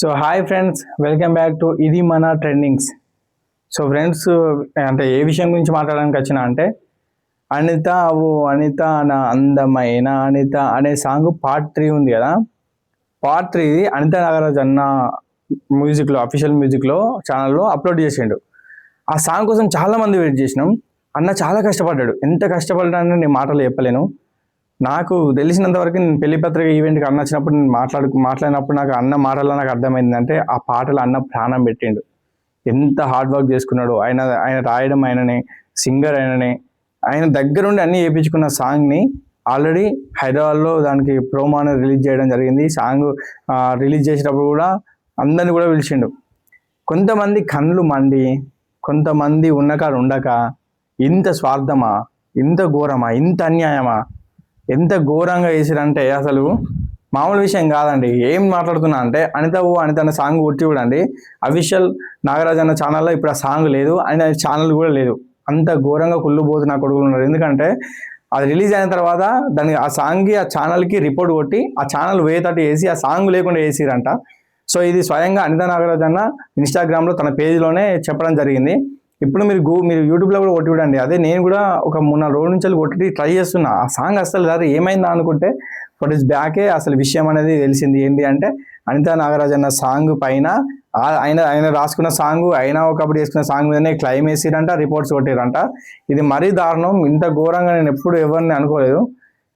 So hi friends, welcome back to ఇది మన trendings. So friends, అంటే ఏ విషయం గురించి మాట్లాడడానికి వచ్చినా అంటే అనిత ఓ అనిత నా అందమైన అనిత అనే సాంగ్ పార్ట్ 3 ఉంది కదా. పార్ట్ 3 అనిత నాగరాజ్ అన్న మ్యూజిక్లో, అఫీషియల్ మ్యూజిక్లో ఛానల్లో అప్లోడ్ చేసిండు. ఆ సాంగ్ కోసం చాలా మంది వెయిట్ చేసినాం. అన్న చాలా కష్టపడ్డాడు. ఎంత కష్టపడ్డాడని నేను మాటలు చెప్పలేను. నాకు తెలిసినంత వరకు నేను పెళ్లి పత్రిక ఈవెంట్కి అన్న వచ్చినప్పుడు నేను మాట్లాడినప్పుడు నాకు అన్న మాటల్లో నాకు అర్థమైంది అంటే ఆ పాటలు అన్న ప్రాణం పెట్టిండు. ఎంత హార్డ్ వర్క్ చేసుకున్నాడు. ఆయన రాయడం ఆయననే, సింగర్ ఆయననే, ఆయన దగ్గరుండి అన్ని చేయించుకున్న సాంగ్ని ఆల్రెడీ హైదరాబాద్లో దానికి ప్రోమోని రిలీజ్ చేయడం జరిగింది. సాంగ్ రిలీజ్ చేసేటప్పుడు కూడా అందరిని కూడా పిలిచిండు. కొంతమంది కళ్ళు మండి, కొంతమంది ఉన్నకాడు ఉండక ఇంత స్వార్థమా, ఇంత ఘోరమా, ఇంత అన్యాయమా, ఎంత ఘోరంగా వేసిరంటే అసలు మామూలు విషయం కాదండి. ఏం మాట్లాడుతున్నా అంటే అనిత ఓ అనిత అన్న సాంగ్ కొట్టి చూడండి. అఫీషియల్ నాగరాజ్ అన్న ఛానల్లో ఇప్పుడు ఆ సాంగ్ లేదు, ఆయన ఛానల్ కూడా లేదు. అంత ఘోరంగా కుళ్ళుబోతున్న కొడుకులు ఉన్నారు. ఎందుకంటే అది రిలీజ్ అయిన తర్వాత దానికి ఆ సాంగ్కి ఆ ఛానల్కి రిపోర్ట్ కొట్టి ఆ ఛానల్ వేతటి వేసి ఆ సాంగ్ లేకుండా వేసిరంట. సో ఇది స్వయంగా అనిత నాగరాజ్ అన్న ఇన్స్టాగ్రామ్లో తన పేజ్లోనే చెప్పడం జరిగింది. ఇప్పుడు మీరు యూట్యూబ్లో కూడా కొట్టి చూడండి. అదే నేను కూడా ఒక 3-4 రోజుల నుంచి కొట్టి ట్రై చేస్తున్నా. ఆ సాంగ్ అసలు కాదు ఏమైందా అనుకుంటే 4 days బ్యాకే అసలు విషయం అనేది తెలిసింది. ఏంటి అంటే అనిత నాగరాజ్ అన్న సాంగ్ పైన ఆయన రాసుకున్న సాంగ్, అయినా ఒకప్పుడు వేసుకున్న సాంగ్ మీదనే క్లైమ్ వేసిరంట, రిపోర్ట్స్ కొట్టిరంట. ఇది మరీ దారుణం. ఇంత ఘోరంగా నేను ఎప్పుడు ఎవరిని అనుకోలేదు.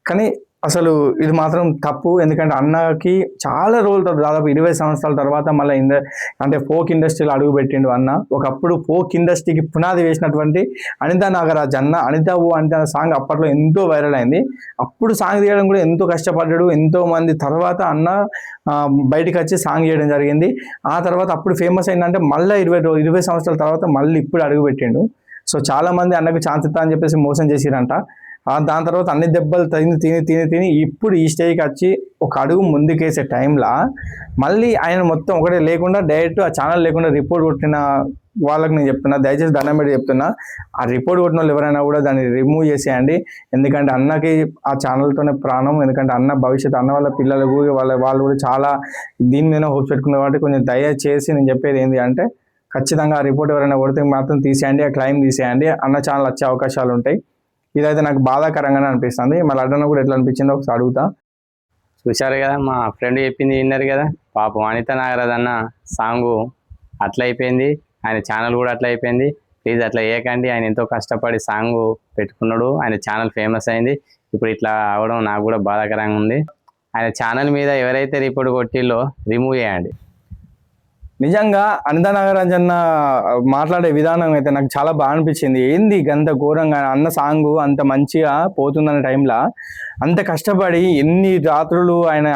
కానీ అసలు ఇది మాత్రం తప్పు. ఎందుకంటే అన్నకి చాలా రోజుల తర్వాత, దాదాపు 20 సంవత్సరాల తర్వాత మళ్ళీ అంటే ఫోక్ ఇండస్ట్రీలో అడుగు పెట్టిండు అన్న. ఒకప్పుడు ఫోక్ ఇండస్ట్రీకి పునాది వేసినటువంటి అనిత నాగరాజ్ అన్న అనిత ఓ అనిత సాంగ్ అప్పట్లో ఎంతో వైరల్ అయింది. అప్పుడు సాంగ్ తీయడం కూడా ఎంతో కష్టపడ్డాడు. ఎంతో మంది తర్వాత అన్న బయటకు వచ్చి సాంగ్ చేయడం జరిగింది. ఆ తర్వాత అప్పుడు ఫేమస్ అయిందంటే మళ్ళీ 20 సంవత్సరాల తర్వాత మళ్ళీ ఇప్పుడు అడుగు పెట్టిండు. సో చాలా మంది అన్నకు ఛాన్స్ ఇస్తా అని చెప్పేసి మోసం చేసిరంట. దాని తర్వాత అన్ని దెబ్బలు తిని ఇప్పుడు ఈ స్టేజ్కి వచ్చి ఒక అడుగు ముందుకేసే టైంలో మళ్ళీ ఆయన మొత్తం ఒకటే లేకుండా డైరెక్ట్ ఆ ఛానల్ లేకుండా రిపోర్ట్ కొట్టిన వాళ్ళకి నేను చెప్తున్నా, దయచేసి దండం పెట్టి చెప్తున్నా, ఆ రిపోర్ట్ కొట్టిన వాళ్ళు ఎవరైనా కూడా దాన్ని రిమూవ్ చేసేయండి. ఎందుకంటే అన్నకి ఆ ఛానల్తోనే ప్రాణం. ఎందుకంటే అన్న భవిష్యత్తు, అన్న వాళ్ళ పిల్లలకు వాళ్ళు కూడా చాలా దీని మీద హోప్స్ పెట్టుకున్నారు. కాబట్టి కొంచెం దయచేసి నేను చెప్పేది ఏంటి అంటే ఖచ్చితంగా ఆ రిపోర్ట్ ఎవరైనా కొడితే మాత్రం తీసేయండి, ఆ క్లైమ్ తీసేయండి. అన్న ఛానల్ వచ్చే అవకాశాలు ఉంటాయి. ఇదైతే నాకు బాధాకరంగానే అనిపిస్తుంది. మళ్ళీ అడ్డన కూడా ఎట్లా అనిపించిందో ఒకసారి అడుగుతా. చూశారు కదా, మా ఫ్రెండ్ చెప్పింది విన్నారు కదా. పాపం అనిత నాగరాజ్ అన్న సాంగు అట్లా అయిపోయింది, ఆయన ఛానల్ కూడా అట్లా అయిపోయింది. ప్లీజ్ అట్లా చేయకండి. ఆయన ఎంతో కష్టపడి సాంగ్ పెట్టుకున్నాడు, ఆయన ఛానల్ ఫేమస్ అయింది. ఇప్పుడు ఇట్లా అవడం నాకు కూడా బాధాకరంగా ఉంది. ఆయన ఛానల్ మీద ఎవరైతే రిపోర్ట్ కొట్టిల్లో రిమూవ్ చేయండి. నిజంగా అనిత నాగరాజ్ అన్న మాట్లాడే విధానం అయితే నాకు చాలా బాగా అనిపించింది. ఏంది అంత ఘోరంగా అన్న సాంగ్ అంత మంచిగా పోతుందన్న టైంలో అంత కష్టపడి ఎన్ని రాత్రులు ఆయన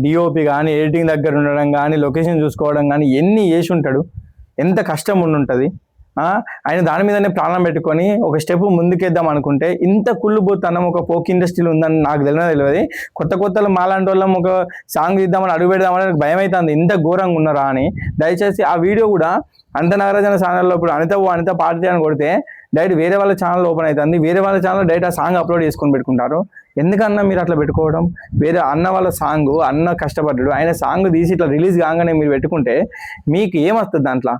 డిఓపి కానీ, ఎడిటింగ్ దగ్గర ఉండడం కానీ, లొకేషన్ చూసుకోవడం కానీ ఎన్ని చేసి ఉంటాడు. ఎంత కష్టం ఉండుంటుంది. ఆయన దాని మీదనే ప్రాణం పెట్టుకొని ఒక స్టెప్ ముందుకేద్దాం అనుకుంటే ఇంత కుళ్ళుబోతనం ఒక ఫోక్ ఇండస్ట్రీలో ఉందని నాకు తెలియదు. కొత్తలో మాలాంటి వాళ్ళం ఒక సాంగ్ ఇద్దామని అడుగు పెడదామని నాకు భయం అవుతుంది. ఇంత ఘోరంగా ఉన్నారా అని. దయచేసి ఆ వీడియో కూడా అనిత నాగరాజ్ అన్న ఛానల్లో ఇప్పుడు అనిత పార్టీ అని కొడితే డైరెక్ట్ వేరే వాళ్ళ ఛానల్ ఓపెన్ అవుతుంది. వేరే వాళ్ళ ఛానల్ డైరెక్ట్ ఆ సాంగ్ అప్లోడ్ చేసుకొని పెట్టుకుంటారు. ఎందుకన్నా మీరు అట్లా పెట్టుకోవడం? వేరే అన్న వాళ్ళ సాంగ్, అన్న కష్టపడ్డాడు, ఆయన సాంగ్ తీసి ఇట్లా రిలీజ్ కాగానే మీరు పెట్టుకుంటే మీకు ఏమొస్తుంది దాంట్లో?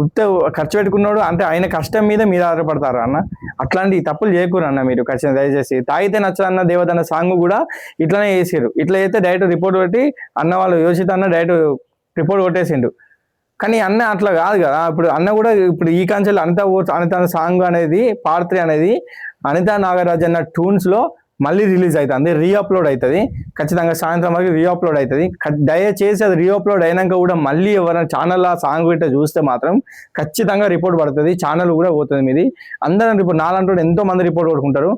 ఉత్త ఖర్చు పెట్టుకున్నాడు అంటే ఆయన కష్టం మీద మీరు ఆధారపడతారు అన్న. అట్లాంటి తప్పులు చేయకూరు అన్న మీరు ఖచ్చితంగా. దయచేసి తాగితే నచ్చదన్న దేవతన్న సాంగ్ కూడా ఇట్లానే చేసారు. ఇట్లా అయితే డైరెక్ట్ రిపోర్ట్ కొట్టి అన్న వాళ్ళు యోచిత అన్న డైరెక్ట్ రిపోర్ట్ కొట్టేసిండు. కానీ అన్న అట్లా కాదు కదా. ఇప్పుడు అన్న కూడా ఇప్పుడు ఈ కాన్సెప్ట్ అనిత సాంగ్ అనేది పార్ట్ 3 అనేది అనిత నాగరాజ్ అన్న ట్యూన్స్లో మళ్ళీ రిలీజ్ అవుతుంది, రీఅప్లోడ్ అవుతుంది. ఖచ్చితంగా సాయంత్రం వరకు రీఅప్లోడ్ అవుతుంది. దయచేసి అది రీఅప్లోడ్ అయినాక కూడా మళ్ళీ ఎవరైనా ఛానల్ ఆ సాంగ్ గిట్ట చూస్తే మాత్రం ఖచ్చితంగా రిపోర్ట్ పడుతుంది, ఛానల్ కూడా పోతుంది మీది. అందరం రిపోర్ట్, నాలంటూ ఎంతో మంది రిపోర్ట్ కొట్టుకుంటారు.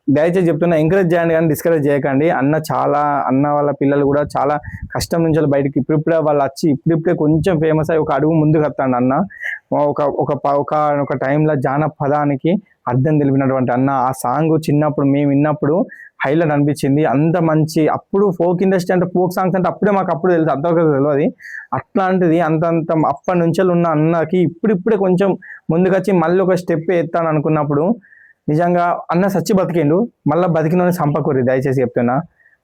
దయచేసి చెప్తున్నా, ఎంకరేజ్ చేయండి కానీ డిస్కరేజ్ చేయకండి. అన్న వాళ్ళ పిల్లలు కూడా చాలా కష్టం నుంచి బయటకి ఇప్పుడిప్పుడే వాళ్ళు వచ్చి ఇప్పుడిప్పుడే కొంచెం ఫేమస్ అయ్యి ఒక అడుగు ముందుకు వస్తాడు అన్న. ఒక టైంలో జానపదానికి అర్థం తెలిపినటువంటి అన్న. ఆ సాంగ్ చిన్నప్పుడు మేము విన్నప్పుడు హైలైట్ అనిపించింది. అంత మంచి, అప్పుడు ఫోక్ ఇండస్ట్రీ అంటే ఫోక్ సాంగ్స్ అంటే అప్పుడు తెలుసు, అంతవరకు తెలియదు. అట్లాంటిది అంత అప్పటి నుంచి ఉన్న అన్నకి ఇప్పుడిప్పుడే కొంచెం ముందుకు వచ్చి మళ్ళీ ఒక స్టెప్ ఎత్తాను అనుకున్నప్పుడు నిజంగా అన్న సచ్చి బతికిండు. మళ్ళీ బతికినోని చంపకూరి. దయచేసి చెప్తున్నా,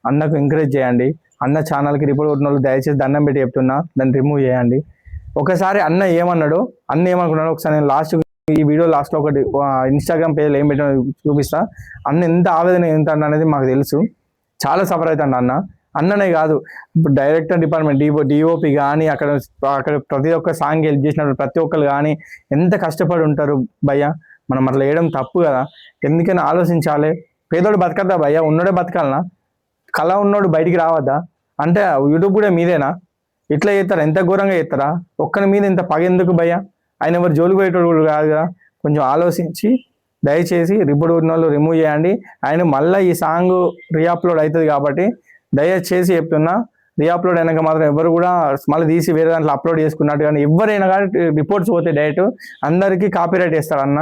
అన్నకు ఎంకరేజ్ చేయండి. అన్న ఛానల్కి రిపోర్ట్ కొట్టిన వాళ్ళు దయచేసి దండం పెట్టి చెప్తున్నా, దాన్ని రిమూవ్ చేయండి. ఒకసారి అన్న ఏమన్నాడు, అన్న ఏమనుకున్నాడు ఒకసారి నేను లాస్ట్ ఈ వీడియో లాస్ట్లో ఒకటి ఇన్స్టాగ్రామ్ పేజ్లో ఏం పెట్టినా చూపిస్తా. అన్న ఎంత ఆవేదన ఎంత అనేది మాకు తెలుసు, చాలా సఫర్ అవుతాడు అన్న. అన్ననే కాదు, ఇప్పుడు డైరెక్టర్ డిపార్ట్మెంట్ డిఓపి కానీ అక్కడ ప్రతి ఒక్క సాంగ్ హెల్ప్ చేసినప్పుడు ప్రతి ఒక్కరు కానీ ఎంత కష్టపడి ఉంటారు భయ్య. మనం అట్లా వేయడం తప్పు కదా, ఎందుకైనా ఆలోచించాలి. పేదోడు బతకద్దా భయ్య, ఉన్నోడే బతకాలనా? కళ ఉన్నోడు బయటికి రావద్దా? అంటే యూట్యూబ్ కూడా మీదేనా? ఇట్లా చేస్తారా? ఎంత ఘోరంగా చేస్తారా? ఒక్కరి మీద ఇంత పగ ఎందుకు భయ్య? ఆయన ఎవరు జోలికి పోయేటోడు కూడా కాదు కదా. కొంచెం ఆలోచించి దయచేసి రిపోర్ట్ కొట్టిన వాళ్ళు రిమూవ్ చేయండి. ఆయన మళ్ళీ ఈ సాంగ్ రీఅప్లోడ్ అవుతుంది కాబట్టి దయచేసి చెప్తున్నా, రీఅప్లోడ్ అయినాక మాత్రం ఎవరు కూడా మళ్ళీ తీసి వేరే దాంట్లో అప్లోడ్ చేసుకున్నట్టు కానీ ఎవరైనా కానీ రిపోర్ట్స్ పోతే డైరెక్ట్ అందరికీ కాపీరైట్ ఇస్తారు అన్న.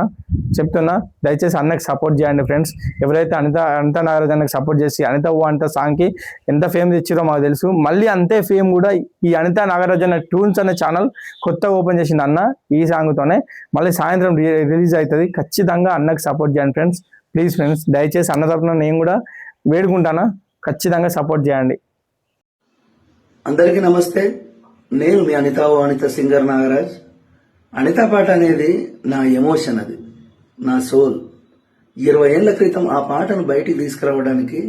చెప్తున్నా, దయచేసి అన్నకి సపోర్ట్ చేయండి ఫ్రెండ్స్. ఎవరైతే అనితా నాగరాజ్ అన్నకి సపోర్ట్ చేసి అనిత సాంగ్కి ఎంత ఫేమ్ తెచ్చిరో మాకు తెలుసు. మళ్ళీ అంతే ఫేమ్ కూడా ఈ అనితా నాగరాజ్ అన్న ట్యూన్స్ అనే ఛానల్ కొత్తగా ఓపెన్ చేసింది అన్న. ఈ సాంగ్తోనే మళ్ళీ సాయంత్రం రిలీజ్ అవుతుంది. ఖచ్చితంగా అన్నకి సపోర్ట్ చేయండి ఫ్రెండ్స్, ప్లీజ్ ఫ్రెండ్స్. దయచేసి అన్న తరపున నేను కూడా వేడుకుంటానా, ఖచ్చితంగా సపోర్ట్ చేయండి. అందరికీ నమస్తే. నేను మీ అనిత సింగర్ నాగరాజ్. అనిత పాట అనేది నా ఎమోషన్, అది నా సోల్. 20 ఏళ్ల క్రితం ఆ పాటను బయటికి తీసుకురావడానికి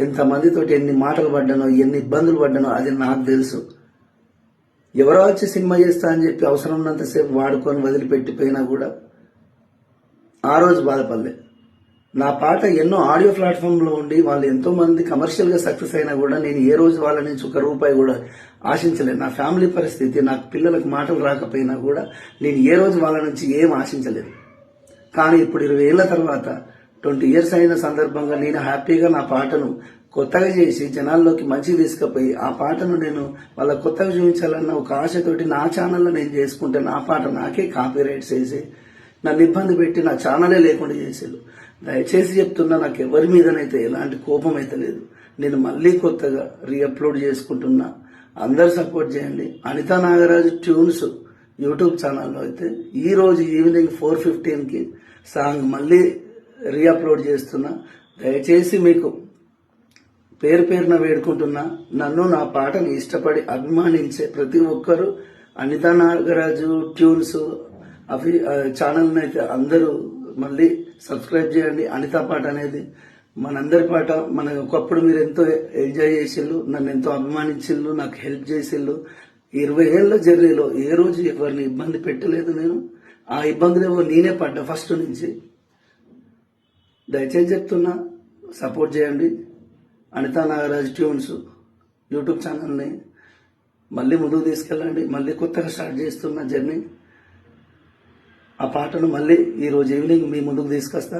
ఎంతమందితోటి ఎన్ని మాటలు పడ్డానో, ఎన్ని ఇబ్బందులు పడ్డానో అది నాకు తెలుసు. ఎవరో వచ్చి సినిమా చేస్తా అని చెప్పి అవసరం ఉన్నంతసేపు వాడుకొని వదిలిపెట్టిపోయినా కూడా ఆ రోజు బాధపడలే. నా పాట ఎన్నో ఆడియో ప్లాట్ఫామ్లో ఉండి వాళ్ళు ఎంతో మంది కమర్షియల్గా సక్సెస్ అయినా కూడా నేను ఏ రోజు వాళ్ళ నుంచి ₹1 కూడా ఆశించలేదు. నా ఫ్యామిలీ పరిస్థితి, నాకు పిల్లలకు మాటలు రాకపోయినా కూడా నేను ఏ రోజు వాళ్ళ నుంచి ఏం ఆశించలేదు. కానీ ఇప్పుడు 20 ఏళ్ల తర్వాత 20 ఇయర్స్ అయిన సందర్భంగా నేను హ్యాపీగా నా పాటను కొత్తగా చేసి జనాల్లోకి మంచిగా తీసుకుపోయి ఆ పాటను నేను వాళ్ళ కొత్తగా చూపించాలన్న ఒక ఆశతోటి నా ఛానల్లో నేను చేసుకుంటే నా పాట నాకే కాపీరైట్స్ వేసి నన్ను ఇబ్బంది పెట్టి నా ఛానలే లేకుండా చేసేది. దయచేసి చెప్తున్నా, నాకు ఎవరి మీదనైతే ఎలాంటి కోపం అయితే లేదు. నేను మళ్ళీ కొత్తగా రీఅప్లోడ్ చేసుకుంటున్నా. అందరు సపోర్ట్ చేయండి. అనితా నాగరాజు ట్యూన్స్ యూట్యూబ్ ఛానల్లో అయితే ఈ రోజు ఈవినింగ్ 4:15కి సాంగ్ మళ్ళీ రీఅప్లోడ్ చేస్తున్నా. దయచేసి మీకు పేరున వేడుకుంటున్నా. నన్ను, నా పాటని ఇష్టపడి అభిమానించే ప్రతి ఒక్కరూ అనితా నాగరాజు ట్యూన్స్ ఛానల్ని అయితే అందరూ మళ్ళీ సబ్స్క్రైబ్ చేయండి. అనితా పాట అనేది మనందరి పాట. ఒకప్పుడు మీరు ఎంతో ఎంజాయ్ చేసిళ్ళు, నన్ను ఎంతో అభిమానించిళ్ళు, నాకు హెల్ప్ చేసిళ్ళు. 20 ఏళ్ల జర్నీలో ఏ రోజు ఎవరిని ఇబ్బంది పెట్టలేదు నేను. ఆ ఇబ్బందులేమో నేనే పడ్డా ఫస్ట్ నుంచి. దయచేసి చెప్తున్నా, సపోర్ట్ చేయండి. అనితా నాగరాజ్ ట్యూన్స్ యూట్యూబ్ ఛానల్ని మళ్ళీ ముందుకు తీసుకెళ్ళండి. మళ్ళీ కొత్తగా స్టార్ట్ చేస్తున్న జర్నీ. ఆ పాటను మళ్ళీ ఈరోజు ఈవినింగ్ మీ ముందుకు తీసుకొస్తా.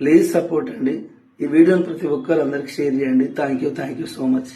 ప్లీజ్ సపోర్ట్ అండి. ఈ వీడియోని ప్రతి ఒక్కరు అందరికి షేర్ చేయండి. Thank you so much.